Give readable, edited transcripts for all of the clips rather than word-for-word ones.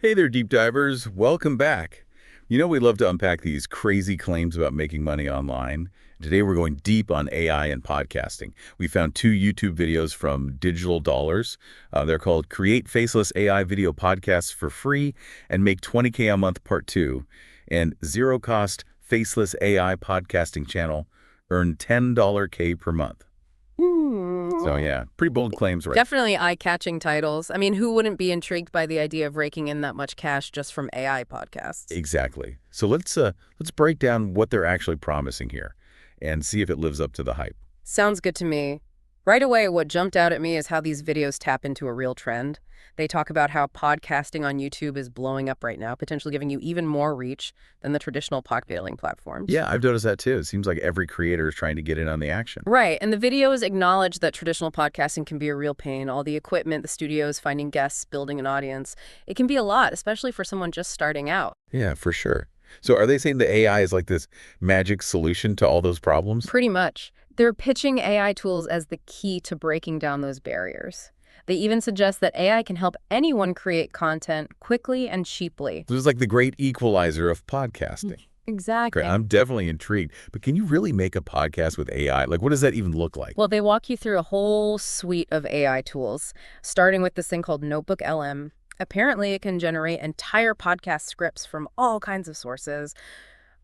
Hey there, deep divers. Welcome back. We love to unpack these crazy claims about making money online. Today, we're going deep on AI and podcasting. We found two YouTube videos from Digital Dollars. They're called Create Faceless AI Video Podcasts for Free and Make 20K a Month Part 2, and Zero Cost Faceless AI Podcasting Channel, Earn $10K per month. So yeah, pretty bold claims, right? Definitely eye-catching titles. I mean, who wouldn't be intrigued by the idea of raking in that much cash just from AI podcasts? Exactly. So let's break down what they're actually promising here and see if it lives up to the hype. Sounds good to me. Right away, what jumped out at me is how these videos tap into a real trend. They talk about how podcasting on YouTube is blowing up right now, potentially giving you even more reach than the traditional podcasting platforms. Yeah, I've noticed that too. It seems like every creator is trying to get in on the action. Right, and the videos acknowledge that traditional podcasting can be a real pain. All the equipment, the studios, finding guests, building an audience. It can be a lot, especially for someone just starting out. Yeah, for sure. So are they saying the AI is like this magic solution to all those problems? Pretty much. They're pitching AI tools as the key to breaking down those barriers. They even suggest that AI can help anyone create content quickly and cheaply. This is like the great equalizer of podcasting. Exactly. Great. I'm definitely intrigued. But can you really make a podcast with AI? Like, what does that even look like? Well, they walk you through a whole suite of AI tools, starting with this thing called Notebook LM. Apparently, it can generate entire podcast scripts from all kinds of sources.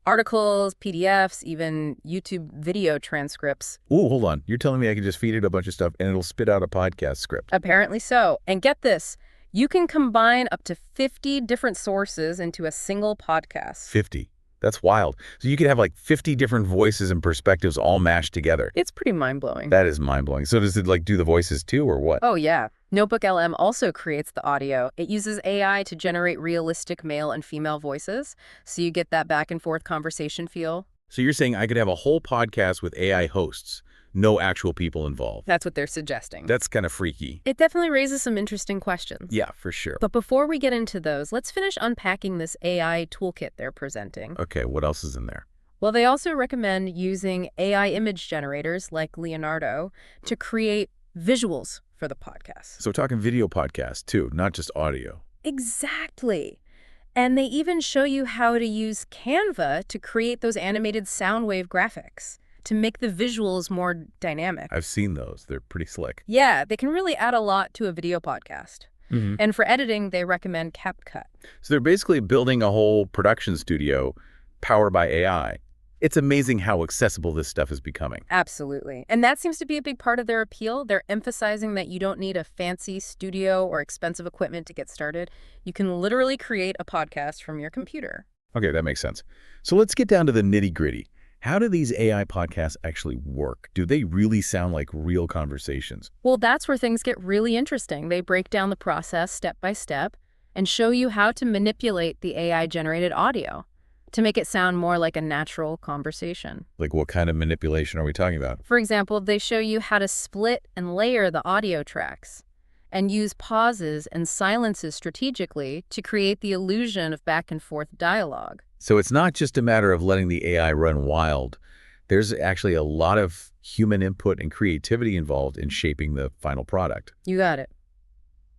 Articles, PDFs, even YouTube video transcripts. Ooh, hold on. You're telling me I can just feed it a bunch of stuff and it'll spit out a podcast script? Apparently so. And get this, you can combine up to 50 different sources into a single podcast. 50. That's wild. So you could have like 50 different voices and perspectives all mashed together. It's pretty mind-blowing. That is mind-blowing. So does it like do the voices too or what? Oh, yeah. Notebook LM also creates the audio. It uses AI to generate realistic male and female voices, so you get that back and forth conversation feel. So you're saying I could have a whole podcast with AI hosts, no actual people involved. That's what they're suggesting. That's kind of freaky. It definitely raises some interesting questions. Yeah, for sure. But before we get into those, let's finish unpacking this AI toolkit they're presenting. Okay, what else is in there? Well, they also recommend using AI image generators like Leonardo to create visuals for the podcast. So we're talking video podcast too, not just audio. Exactly. And they even show you how to use Canva to create those animated sound wave graphics to make the visuals more dynamic. I've seen those. They're pretty slick. Yeah, they can really add a lot to a video podcast. And for editing, they recommend CapCut. So they're basically building a whole production studio powered by AI. It's amazing how accessible this stuff is becoming. Absolutely. And that seems to be a big part of their appeal. They're emphasizing that you don't need a fancy studio or expensive equipment to get started. You can literally create a podcast from your computer. Okay, that makes sense. So let's get down to the nitty-gritty. How do these AI podcasts actually work? Do they really sound like real conversations? Well, that's where things get really interesting. They break down the process step by step and show you how to manipulate the AI-generated audio to make it sound more like a natural conversation. Like what kind of manipulation are we talking about? For example, they show you how to split and layer the audio tracks and use pauses and silences strategically to create the illusion of back and forth dialogue. So it's not just a matter of letting the AI run wild. There's actually a lot of human input and creativity involved in shaping the final product. You got it.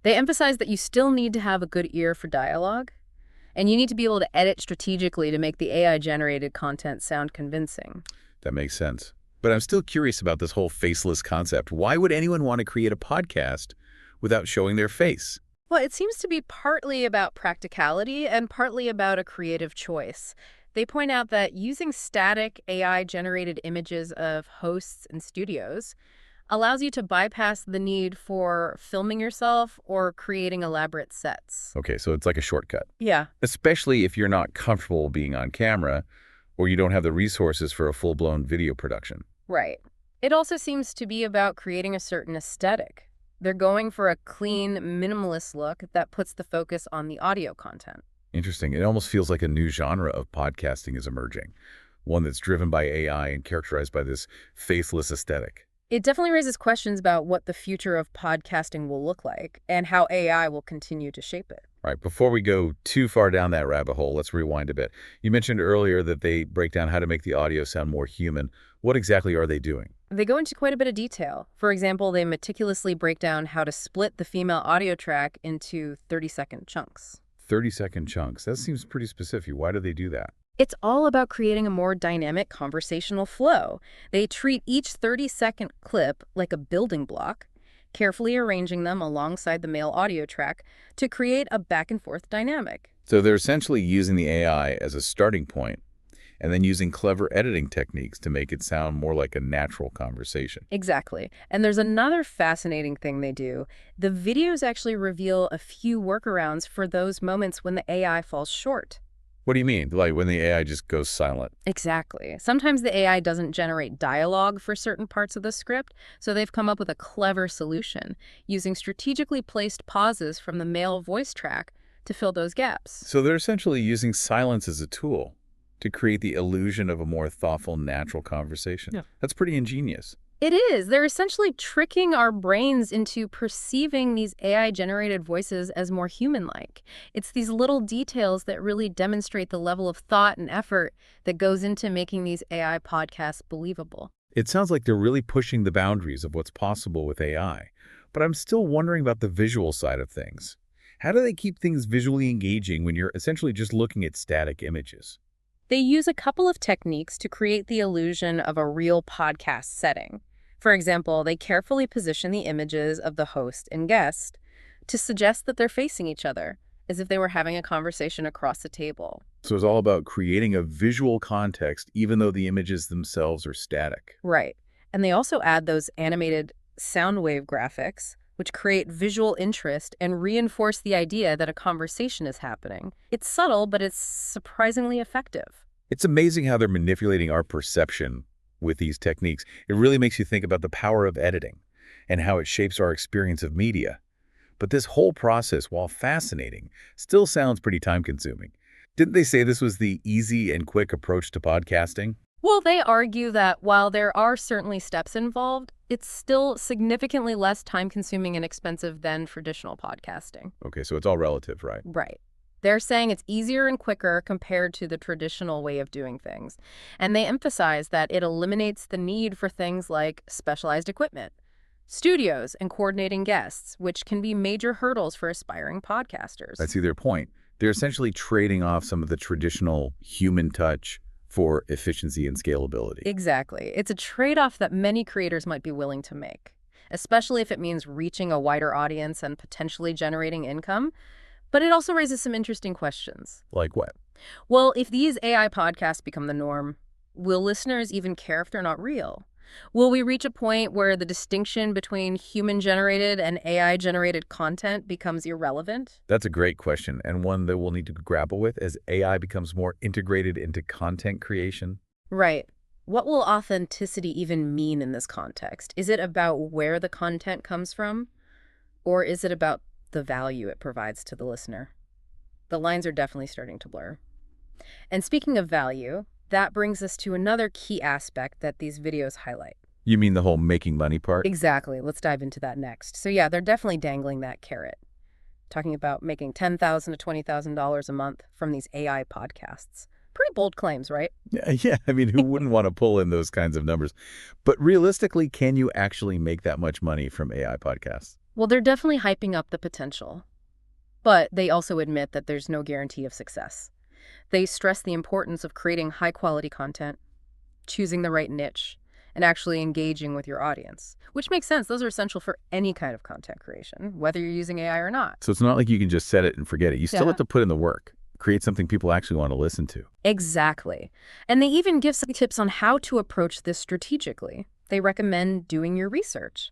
They emphasize that you still need to have a good ear for dialogue, and you need to be able to edit strategically to make the AI-generated content sound convincing. That makes sense. But I'm still curious about this whole faceless concept. Why would anyone want to create a podcast without showing their face? Well, it seems to be partly about practicality and partly about a creative choice. They point out that using static AI-generated images of hosts and studios allows you to bypass the need for filming yourself or creating elaborate sets. Okay, so it's like a shortcut. Yeah. Especially if you're not comfortable being on camera or you don't have the resources for a full-blown video production. Right. It also seems to be about creating a certain aesthetic. They're going for a clean, minimalist look that puts the focus on the audio content. Interesting. It almost feels like a new genre of podcasting is emerging, one that's driven by AI and characterized by this faceless aesthetic. It definitely raises questions about what the future of podcasting will look like and how AI will continue to shape it. All right, before we go too far down that rabbit hole, let's rewind a bit. You mentioned earlier that they break down how to make the audio sound more human. What exactly are they doing? They go into quite a bit of detail. For example, they meticulously break down how to split the female audio track into 30-second chunks. 30-second chunks. That seems pretty specific. Why do they do that? It's all about creating a more dynamic conversational flow. They treat each 30-second clip like a building block, carefully arranging them alongside the male audio track to create a back-and-forth dynamic. So they're essentially using the AI as a starting point and then using clever editing techniques to make it sound more like a natural conversation. Exactly. And there's another fascinating thing they do. The videos actually reveal a few workarounds for those moments when the AI falls short. What do you mean? Like when the AI just goes silent? Exactly. Sometimes the AI doesn't generate dialogue for certain parts of the script, so they've come up with a clever solution, using strategically placed pauses from the male voice track to fill those gaps. So they're essentially using silence as a tool to create the illusion of a more thoughtful, natural conversation. Yeah. That's pretty ingenious. It is. They're essentially tricking our brains into perceiving these AI-generated voices as more human-like. It's these little details that really demonstrate the level of thought and effort that goes into making these AI podcasts believable. It sounds like they're really pushing the boundaries of what's possible with AI. But I'm still wondering about the visual side of things. How do they keep things visually engaging when you're essentially just looking at static images? They use a couple of techniques to create the illusion of a real podcast setting. For example, they carefully position the images of the host and guest to suggest that they're facing each other, as if they were having a conversation across the table. So it's all about creating a visual context even though the images themselves are static. Right. And they also add those animated sound wave graphics, which create visual interest and reinforce the idea that a conversation is happening. It's subtle, but it's surprisingly effective. It's amazing how they're manipulating our perception with these techniques. It really makes you think about the power of editing and how it shapes our experience of media. But this whole process, while fascinating, still sounds pretty time-consuming. Didn't they say this was the easy and quick approach to podcasting? Well, they argue that while there are certainly steps involved, it's still significantly less time-consuming and expensive than traditional podcasting. Okay, so it's all relative, right? Right. They're saying it's easier and quicker compared to the traditional way of doing things. And they emphasize that it eliminates the need for things like specialized equipment, studios, and coordinating guests, which can be major hurdles for aspiring podcasters. I see their point. They're essentially trading off some of the traditional human touch for efficiency and scalability. Exactly. It's a trade-off that many creators might be willing to make, especially if it means reaching a wider audience and potentially generating income. But it also raises some interesting questions. Like what? Well, if these AI podcasts become the norm, will listeners even care if they're not real? Will we reach a point where the distinction between human-generated and AI-generated content becomes irrelevant? That's a great question, and one that we'll need to grapple with as AI becomes more integrated into content creation. Right. What will authenticity even mean in this context? Is it about where the content comes from? Or is it about the value it provides to the listener? The lines are definitely starting to blur. And speaking of value, that brings us to another key aspect that these videos highlight. You mean the whole making money part? Exactly. Let's dive into that next. So yeah, they're definitely dangling that carrot, talking about making $10,000 to $20,000 a month from these AI podcasts. Pretty bold claims, right? Yeah, I mean, who wouldn't want to pull in those kinds of numbers? But realistically, can you actually make that much money from AI podcasts? Well, they're definitely hyping up the potential, but they also admit that there's no guarantee of success. They stress the importance of creating high-quality content, choosing the right niche, and actually engaging with your audience, which makes sense. Those are essential for any kind of content creation, whether you're using AI or not. So it's not like you can just set it and forget it. You still have to put in the work, create something people actually want to listen to. Exactly. And they even give some tips on how to approach this strategically. They recommend doing your research,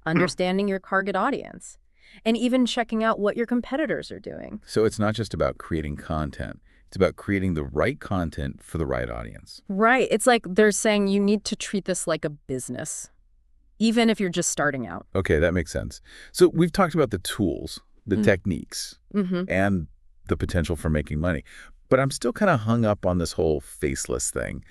understanding your target audience, and even checking out what your competitors are doing. So it's not just about creating content. It's about creating the right content for the right audience. Right. It's like they're saying you need to treat this like a business, even if you're just starting out. Okay, that makes sense. So we've talked about the tools, the techniques, and the potential for making money. But I'm still kind of hung up on this whole faceless thing.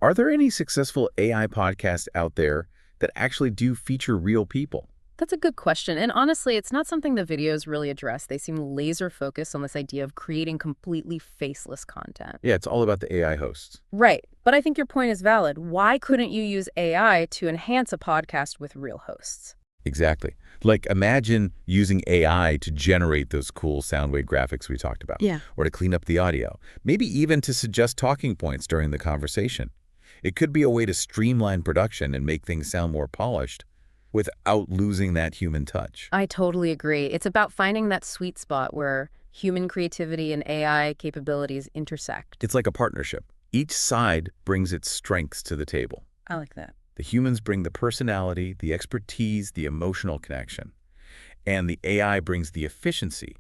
Are there any successful AI podcasts out there that actually do feature real people? That's a good question. And honestly, it's not something the videos really address. They seem laser focused on this idea of creating completely faceless content. Yeah, it's all about the AI hosts. Right. But I think your point is valid. Why couldn't you use AI to enhance a podcast with real hosts? Exactly. Like imagine using AI to generate those cool sound wave graphics we talked about, Yeah. or to clean up the audio, maybe even to suggest talking points during the conversation. It could be a way to streamline production and make things sound more polished without losing that human touch. I totally agree. It's about finding that sweet spot where human creativity and AI capabilities intersect. It's like a partnership. Each side brings its strengths to the table. I like that. The humans bring the personality, the expertise, the emotional connection, and the AI brings the efficiency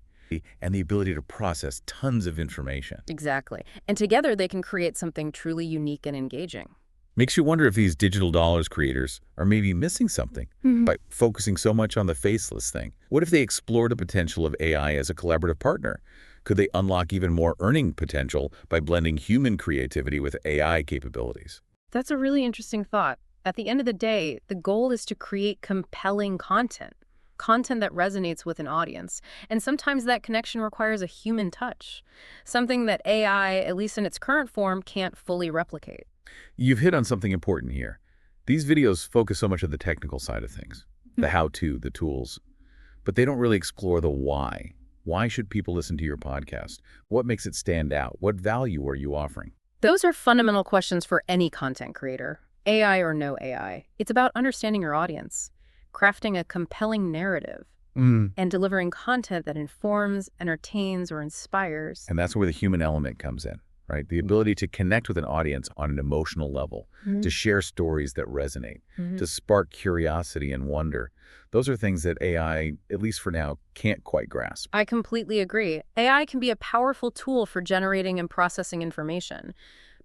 and the ability to process tons of information. Exactly. And together they can create something truly unique and engaging. Makes you wonder if these digital dollars creators are maybe missing something by focusing so much on the faceless thing. What if they explored the potential of AI as a collaborative partner? Could they unlock even more earning potential by blending human creativity with AI capabilities? That's a really interesting thought. At the end of the day, the goal is to create compelling content, content that resonates with an audience. And sometimes that connection requires a human touch, something that AI, at least in its current form, can't fully replicate. You've hit on something important here. These videos focus so much on the technical side of things, the how-to, the tools, but they don't really explore the why. Why should people listen to your podcast? What makes it stand out? What value are you offering? Those are fundamental questions for any content creator, AI or no AI. It's about understanding your audience, crafting a compelling narrative, and delivering content that informs, entertains, or inspires. And that's where the human element comes in, right? The ability to connect with an audience on an emotional level, to share stories that resonate, to spark curiosity and wonder. Those are things that AI, at least for now, can't quite grasp. I completely agree. AI can be a powerful tool for generating and processing information,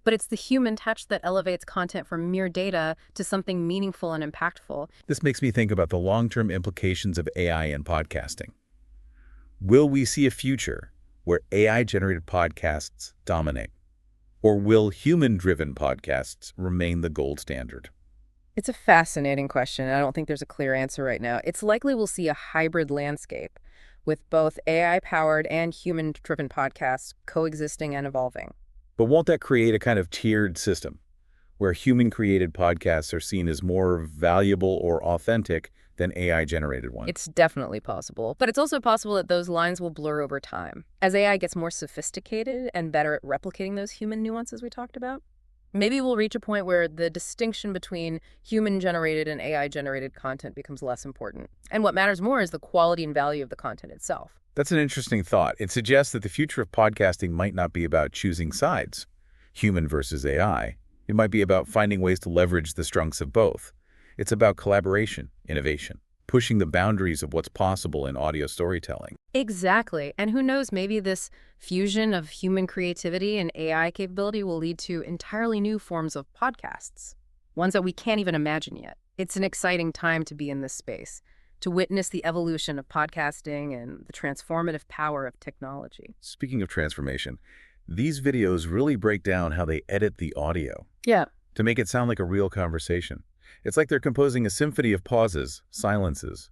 but it's the human touch that elevates content from mere data to something meaningful and impactful. This makes me think about the long-term implications of AI in podcasting. Will we see a future where AI-generated podcasts dominate? Or will human-driven podcasts remain the gold standard? It's a fascinating question. I don't think there's a clear answer right now. It's likely we'll see a hybrid landscape with both AI-powered and human-driven podcasts coexisting and evolving. But won't that create a kind of tiered system where human-created podcasts are seen as more valuable or authentic than AI-generated ones? It's definitely possible, but it's also possible that those lines will blur over time. As AI gets more sophisticated and better at replicating those human nuances we talked about, maybe we'll reach a point where the distinction between human-generated and AI-generated content becomes less important. And what matters more is the quality and value of the content itself. That's an interesting thought. It suggests that the future of podcasting might not be about choosing sides, human versus AI. It might be about finding ways to leverage the strengths of both. It's about collaboration, innovation, pushing the boundaries of what's possible in audio storytelling. Exactly. And who knows, maybe this fusion of human creativity and AI capability will lead to entirely new forms of podcasts, ones that we can't even imagine yet. It's an exciting time to be in this space, to witness the evolution of podcasting and the transformative power of technology. Speaking of transformation, these videos really break down how they edit the audio Yeah. to make it sound like a real conversation. It's like they're composing a symphony of pauses, silences,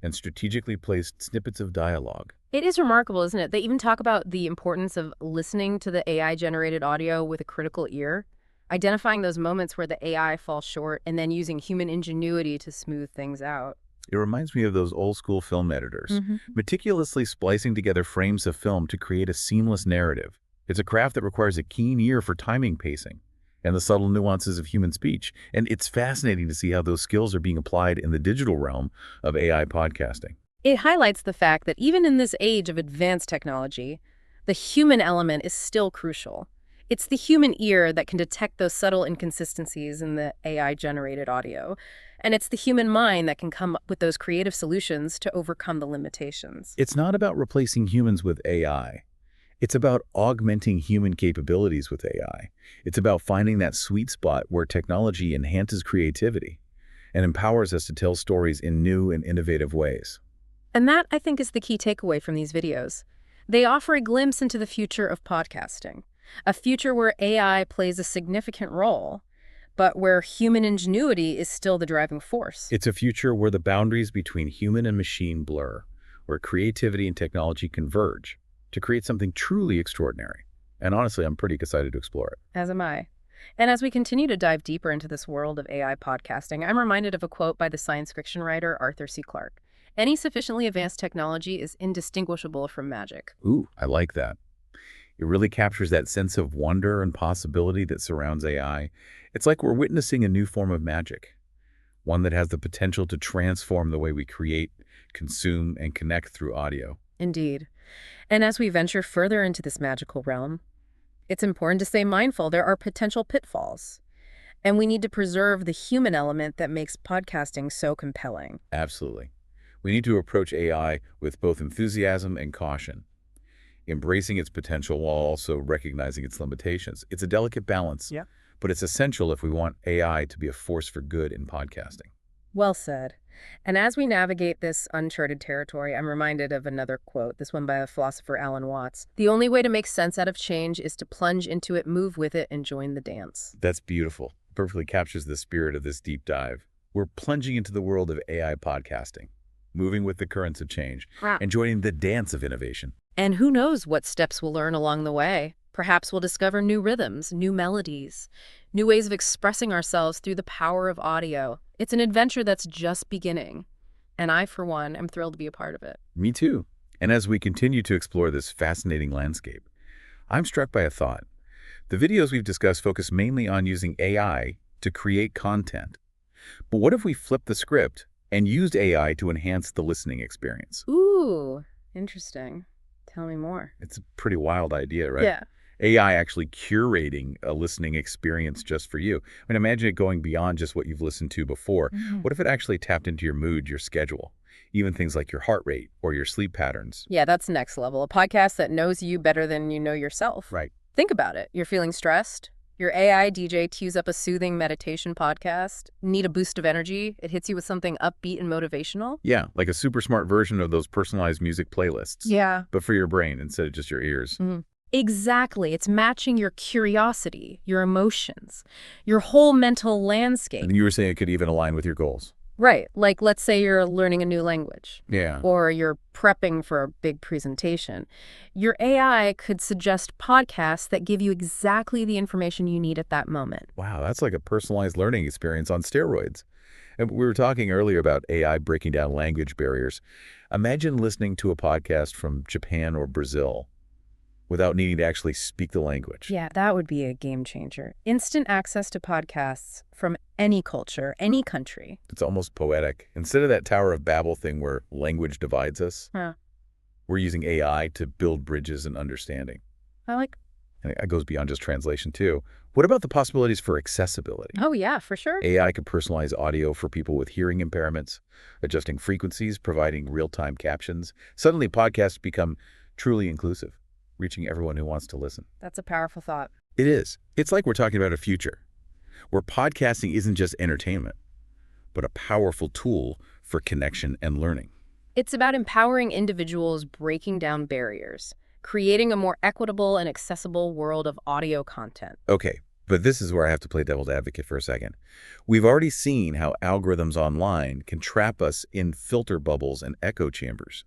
and strategically placed snippets of dialogue. It is remarkable, isn't it? They even talk about the importance of listening to the AI-generated audio with a critical ear, identifying those moments where the AI falls short, and then using human ingenuity to smooth things out. It reminds me of those old-school film editors, meticulously splicing together frames of film to create a seamless narrative. It's a craft that requires a keen ear for timing, pacing, and the subtle nuances of human speech. And it's fascinating to see how those skills are being applied in the digital realm of AI podcasting. It highlights the fact that even in this age of advanced technology, the human element is still crucial. It's the human ear that can detect those subtle inconsistencies in the AI-generated audio, and it's the human mind that can come up with those creative solutions to overcome the limitations. It's not about replacing humans with AI. It's about augmenting human capabilities with AI. It's about finding that sweet spot where technology enhances creativity and empowers us to tell stories in new and innovative ways. And that, I think, is the key takeaway from these videos. They offer a glimpse into the future of podcasting, a future where AI plays a significant role, but where human ingenuity is still the driving force. It's a future where the boundaries between human and machine blur, where creativity and technology converge to create something truly extraordinary. And honestly, I'm pretty excited to explore it. As am I. And as we continue to dive deeper into this world of AI podcasting, I'm reminded of a quote by the science fiction writer Arthur C. Clarke. Any sufficiently advanced technology is indistinguishable from magic. Ooh, I like that. It really captures that sense of wonder and possibility that surrounds AI. It's like we're witnessing a new form of magic, one that has the potential to transform the way we create, consume, and connect through audio. Indeed. And as we venture further into this magical realm, it's important to stay mindful there are potential pitfalls. And we need to preserve the human element that makes podcasting so compelling. Absolutely. We need to approach AI with both enthusiasm and caution, embracing its potential while also recognizing its limitations. It's a delicate balance, Yeah. but it's essential if we want AI to be a force for good in podcasting. Well said. And as we navigate this uncharted territory, I'm reminded of another quote, this one by the philosopher Alan Watts. The only way to make sense out of change is to plunge into it, move with it, and join the dance. That's beautiful. Perfectly captures the spirit of this deep dive. We're plunging into the world of AI podcasting, moving with the currents of change, Wow. and joining the dance of innovation. And who knows what steps we'll learn along the way. Perhaps we'll discover new rhythms, new melodies, new ways of expressing ourselves through the power of audio. It's an adventure that's just beginning. And I, for one, am thrilled to be a part of it. Me too. And as we continue to explore this fascinating landscape, I'm struck by a thought. The videos we've discussed focus mainly on using AI to create content. But what if we flipped the script and used AI to enhance the listening experience? Ooh, interesting. Tell me more. It's a pretty wild idea, right? Yeah. AI actually curating a listening experience just for you. I mean, imagine it going beyond just what you've listened to before. What if it actually tapped into your mood, your schedule, even things like your heart rate or your sleep patterns? Yeah, that's next level. A podcast that knows you better than you know yourself. Right. Think about it. You're feeling stressed. Your AI DJ cues up a soothing meditation podcast. Need a boost of energy. It hits you with something upbeat and motivational. Yeah, like a super smart version of those personalized music playlists. Yeah. But for your brain instead of just your ears. Exactly. It's matching your curiosity, your emotions, your whole mental landscape. And you were saying it could even align with your goals. Right. Like, let's say you're learning a new language. Yeah. Or you're prepping for a big presentation. Your AI could suggest podcasts that give you exactly the information you need at that moment. Wow, that's like a personalized learning experience on steroids. And we were talking earlier about AI breaking down language barriers. Imagine listening to a podcast from Japan or Brazil without needing to actually speak the language. Yeah, that would be a game changer. Instant access to podcasts from any culture, any country. It's almost poetic. Instead of that Tower of Babel thing where language divides us, we're using AI to build bridges and understanding. And it goes beyond just translation, too. What about the possibilities for accessibility? Oh, yeah, for sure. AI could personalize audio for people with hearing impairments, adjusting frequencies, providing real-time captions. Suddenly, podcasts become truly inclusive, reaching everyone who wants to listen. That's a powerful thought. It is. It's like we're talking about a future where podcasting isn't just entertainment, but a powerful tool for connection and learning. It's about empowering individuals, breaking down barriers, creating a more equitable and accessible world of audio content. Okay, but this is where I have to play devil's advocate for a second. We've already seen how algorithms online can trap us in filter bubbles and echo chambers.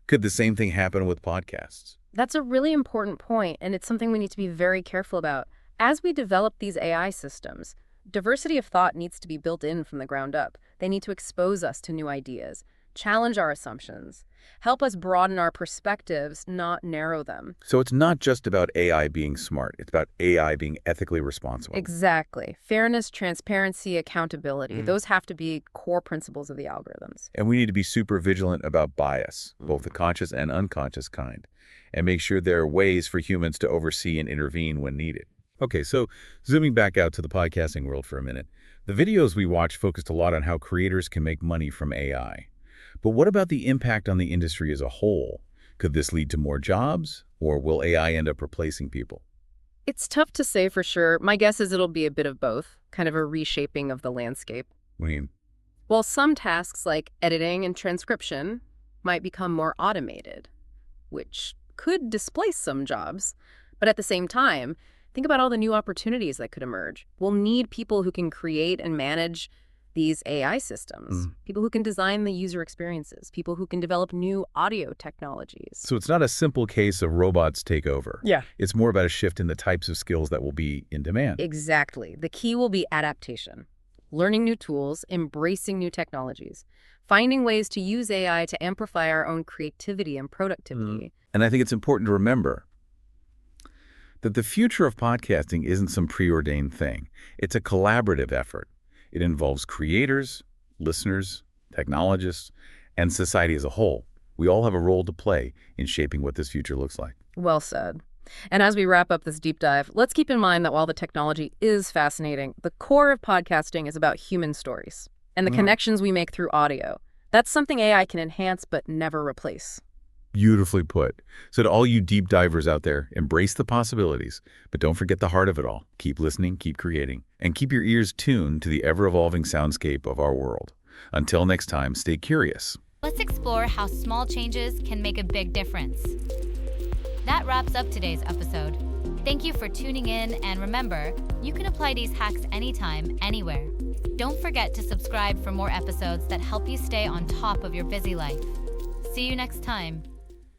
Could the same thing happen with podcasts? That's a really important point, and it's something we need to be very careful about. As we develop these AI systems, diversity of thought needs to be built in from the ground up. They need to expose us to new ideas, challenge our assumptions, help us broaden our perspectives, not narrow them. So it's not just about AI being smart. It's about AI being ethically responsible. Exactly. Fairness, transparency, accountability. Those have to be core principles of the algorithms. And we need to be super vigilant about bias, both the conscious and unconscious kind, and make sure there are ways for humans to oversee and intervene when needed. Okay, so zooming back out to the podcasting world for a minute, the videos we watched focused a lot on how creators can make money from AI. But what about the impact on the industry as a whole? Could this lead to more jobs, or will AI end up replacing people? It's tough to say for sure. My guess is it'll be a bit of both, kind of a reshaping of the landscape. I mean, While some tasks like editing and transcription might become more automated, which could displace some jobs, but at the same time, think about all the new opportunities that could emerge. We'll need people who can create and manage these AI systems, people who can design the user experiences, people who can develop new audio technologies. So it's not a simple case of robots take over. Yeah. It's more about a shift in the types of skills that will be in demand. Exactly. The key will be adaptation, learning new tools, embracing new technologies, finding ways to use AI to amplify our own creativity and productivity. And I think it's important to remember that the future of podcasting isn't some preordained thing. It's a collaborative effort. It involves creators, listeners, technologists, and society as a whole. We all have a role to play in shaping what this future looks like. Well said. And as we wrap up this deep dive, let's keep in mind that while the technology is fascinating, the core of podcasting is about human stories and the connections we make through audio. That's something AI can enhance but never replace. Beautifully put. So to all you deep divers out there, embrace the possibilities, but don't forget the heart of it all. Keep listening, keep creating, and keep your ears tuned to the ever-evolving soundscape of our world. Until next time, stay curious. Let's explore how small changes can make a big difference. That wraps up today's episode. Thank you for tuning in, and remember, you can apply these hacks anytime, anywhere. Don't forget to subscribe for more episodes that help you stay on top of your busy life. See you next time.